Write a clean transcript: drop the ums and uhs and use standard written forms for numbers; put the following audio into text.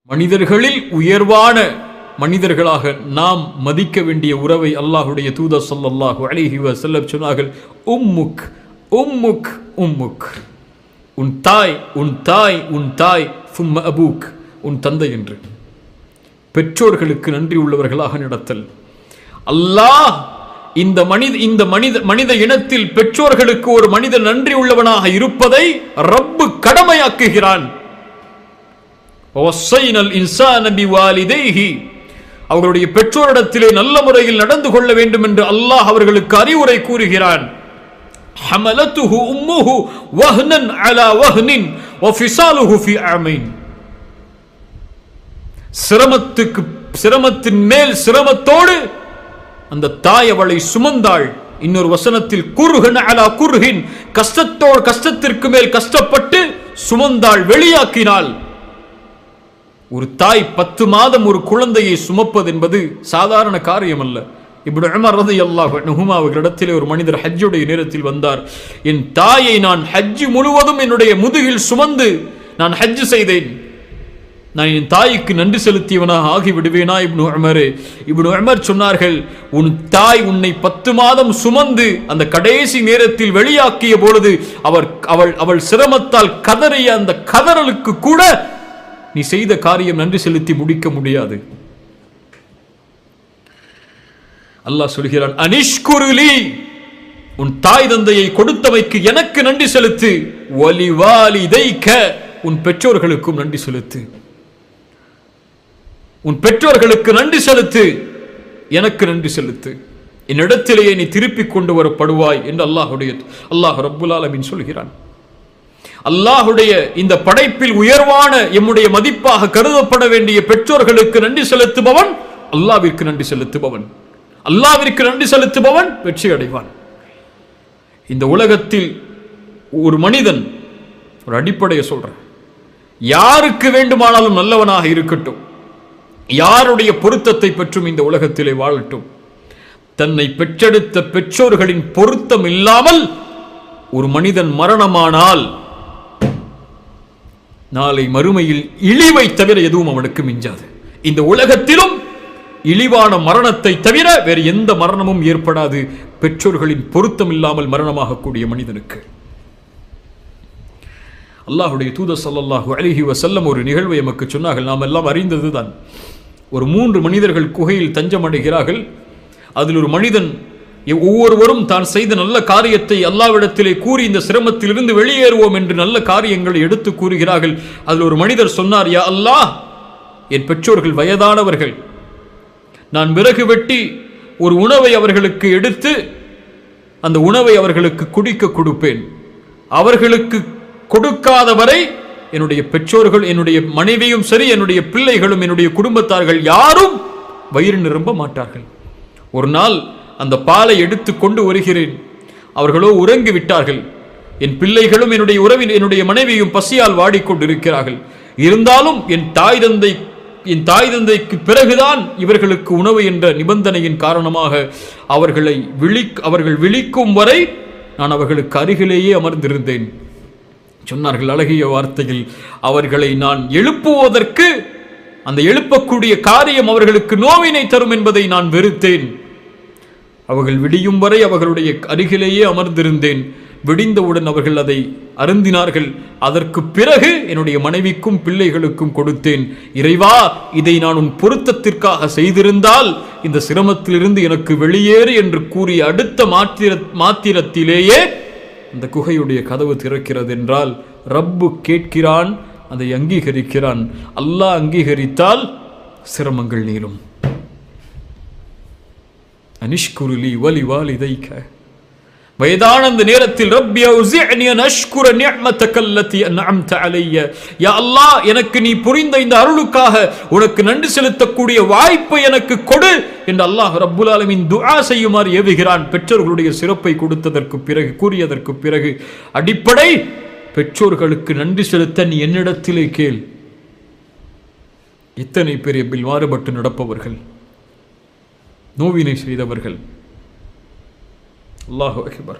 மனிதர்களில் உயர்வான மனிதர்களாக நாம் மதிக்க வேண்டிய உறவை அல்லாஹுடைய தூதர் ஸல்லல்லாஹு அலைஹி வஸல்லம் சொன்னார்கள். உம்முக் உம்முக் உம்முக், உன் தாய் உன் தாய் உன் தாய், சும்ம அபூக், உன் தந்தை என்று பெற்றோர்களுக்கு நன்றி உள்ளவர்களாக நடத்தல். அல்லாஹ் இந்த மனித இனத்தில் பெற்றோர்களுக்கு ஒரு மனிதன் நன்றி உள்ளவனாக இருப்பதை ரப்பு கடமையாக்குகிறான். அவர்களுடைய பெற்றோரிடத்திலே நல்ல முறையில் நடந்து கொள்ள வேண்டும் என்று அல்லாஹ் அவர்களுக்கு அறிவுரை கூறுகிறான். ஹமலத்துஹு உம்முஹு வஹ்னன் அலா வஹ்னின் வஃபிசாலுஹு ஃபீ ஆமைன். சிரமத்தின் மேல் சிரமத்தோடு அந்த தாய் அவளை சுமந்தாள். இன்னொரு வசனத்தில் குர்ஹன் அலா குர்ஹின், கஷ்டத்திற்கு மேல் கஷ்டப்பட்டு சுமந்தாள், வெளியாக்கினாள். ஒரு தாய் 10 மாதம் ஒரு குழந்தையை சுமப்பது என்பது சாதாரண காரியம் அல்ல. இப்னு உமர் ரலியல்லாஹு அன்ஹுமா அவர்களிடத்திலே ஒரு மனிதர் ஹஜ்ஜுடைய நேரத்தில் வந்தார். என் தாயை நான் ஹஜ் முழுவதும் என்னுடைய முதுகில் சுமந்து நான் ஹஜ் செய்தேன், நான் என் தாய்க்கு நன்றி செலுத்தியவனாக ஆகிவிடுவேனா? இப்னு உமர் சொன்னார்கள், உன் தாய் உன்னை 10 மாதம் சுமந்து அந்த கடைசி நேரத்தில் வெளியாக்கிய பொழுது அவள் சிரமத்தால் கதறிய அந்த கதறலுக்கு கூட நீ செய்த காரியம் நன்றி செலுத்தி முடிக்க முடியாது. அல்லாஹ் சொல்கிறான், அனிஷ்குருலி, உன் தாய் தந்தையை கொடுத்தவைக்கு எனக்கு நன்றி செலுத்து. வலிவாலிதைக, உன் பெற்றோர்களுக்கும் நன்றி செலுத்து. உன் பெற்றோர்களுக்கு நன்றி செலுத்து, எனக்கு நன்றி செலுத்து, என்னிடத்திலேயே நீ திருப்பிக் கொண்டு வரப்படுவாய் என்று அல்லாஹ் ரப்புல் ஆலமீன் சொல்கிறான். அல்லாஹுடைய இந்த படைப்பில் உயர்வான எம்முடைய மதிப்பாக கருதப்பட வேண்டிய பெற்றோர்களுக்கு நன்றி செலுத்துபவன் அல்லாஹ்விற்கு நன்றி செலுத்துபவன். அல்லாஹ்விற்கு நன்றி செலுத்துபவன் வெற்றி அடைவான். இந்த உலகத்தில் ஒரு மனிதன், ஒரு அடிப்படையை சொல்றேன், யாருக்கு வேண்டுமானாலும் நல்லவனாக இருக்கட்டும், யாருடைய பொருத்தத்தை பெற்றும் இந்த உலகத்திலே வாழட்டும், தன்னை பெற்றெடுத்த பெற்றோர்களின் பொருத்தம் இல்லாமல் ஒரு மனிதன் மரணமானால் நாளை மறுமையில் இழிவை தவிர எதுவும் அவனுக்கு மிஞ்சாது. இந்த உலகத்திலும் இழிவான மரணத்தை தவிர வேறு எந்த மரணமும் ஏற்படாது பெற்றோர்களின் பொருத்தம் இல்லாமல் மரணமாகக்கூடிய மனிதனுக்கு. அல்லாஹுடைய தூதர் ஸல்லல்லாஹு அலைஹி வஸல்லம் ஒரு நிகழ்வை எமக்கு சொன்னார்கள், நாம் எல்லாம் அறிந்ததுதான். ஒரு 3 மனிதர்கள் குகையில் தஞ்சமடைகிறார்கள். அதில் ஒரு மனிதன், ஒவ்வொருவரும் தான் செய்த நல்ல காரியத்தை அல்லாஹ்விடத்திலே கூறி இந்த சிரமத்திலிருந்து வெளியேறுவோம் என்று நல்ல காரியங்களை எடுத்து கூறுகிறார்கள். அதில் ஒரு மனிதர் சொன்னார், யா அல்லாஹ், என் பெற்றோர்கள் வயதானவர்கள், நான் விறகு வெட்டி ஒரு உணவை அவர்களுக்கு எடுத்து அந்த உணவை அவர்களுக்கு குடிக்க கொடுப்பேன். அவர்களுக்கு கொடுக்காதவரை என்னுடைய பெற்றோர்கள், என்னுடைய மனைவியும் சரி, என்னுடைய பிள்ளைகளும், என்னுடைய குடும்பத்தார்கள் யாரும் வயிறு நிரம்ப மாட்டார்கள். ஒரு நாள் அந்த பாலை எடுத்து கொண்டு வருகிறேன். அவர்களோ உறங்கி விட்டார்கள். என் பிள்ளைகளும் என்னுடைய மனைவியும் பசியால் வாடிக்கொண்டிருக்கிறார்கள். இருந்தாலும் என் தாய் தந்தைக்கு பிறகுதான் இவர்களுக்கு உணவு என்ற நிபந்தனையின் காரணமாக அவர்கள் விழிக்கும் வரை நான் அவர்களுக்கு அருகிலேயே அமர்ந்திருந்தேன். சொன்னார்கள் அழகிய வார்த்தையில், அவர்களை நான் எழுப்புவதற்கு, அந்த எழுப்பக்கூடிய காரியம் அவர்களுக்கு நோவினை தரும் என்பதை நான் வெறுத்தேன். அவர்கள் விடியும் வரை அவர்களுடைய அருகிலேயே அமர்ந்திருந்தேன். விடிந்தவுடன் அவர்கள் அதை அருந்தினார்கள். அதற்கு பிறகு என்னுடைய மனைவிக்கும் பிள்ளைகளுக்கும் கொடுத்தேன். இறைவா, இதை நான் உன் பொருத்தத்திற்காக செய்திருந்தால் இந்த சிரமத்திலிருந்து எனக்கு வெளியேறு என்று கூறிய அடுத்த மாத்திரத்திலேயே அந்த குகையுடைய கதவு திறக்கிறது என்றால் ரப்பு கேட்கிறான், அதை அங்கீகரிக்கிறான். அல்லாஹ் அங்கீகரித்தால் சிரமங்கள் நீளும். அனிஷ்குருலி வலிவாலிதைக, வயதான அந்த நேரத்தில் ரப்பி அவுஸிஅனி அன் அஷ்குர நிஅமதக அல்லதி அன்அம்த அலைய, யா அல்லாஹ், எனக்கு நீ புரிந்த இந்த அருளுக்காக உனக்கு நன்றி செலுத்தக்கூடிய வாய்ப்பை எனக்கு கொடு என்று அல்லாஹ் ரப்புல் ஆலமீன் துஆ செய்யுமாறு ஏவுகிறான். பெற்றோர்களுடைய சிறப்பை கூறியதற்கு பிறகு அடிப்படை, பெற்றோர்களுக்கு நன்றி செலுத்த நீ என்னிடத்திலே கேள். இத்தனை பெரிய மாறுபட்டு நடப்பவர்கள், நோவினை செய்தவர்கள். அல்லாஹு அக்பர்.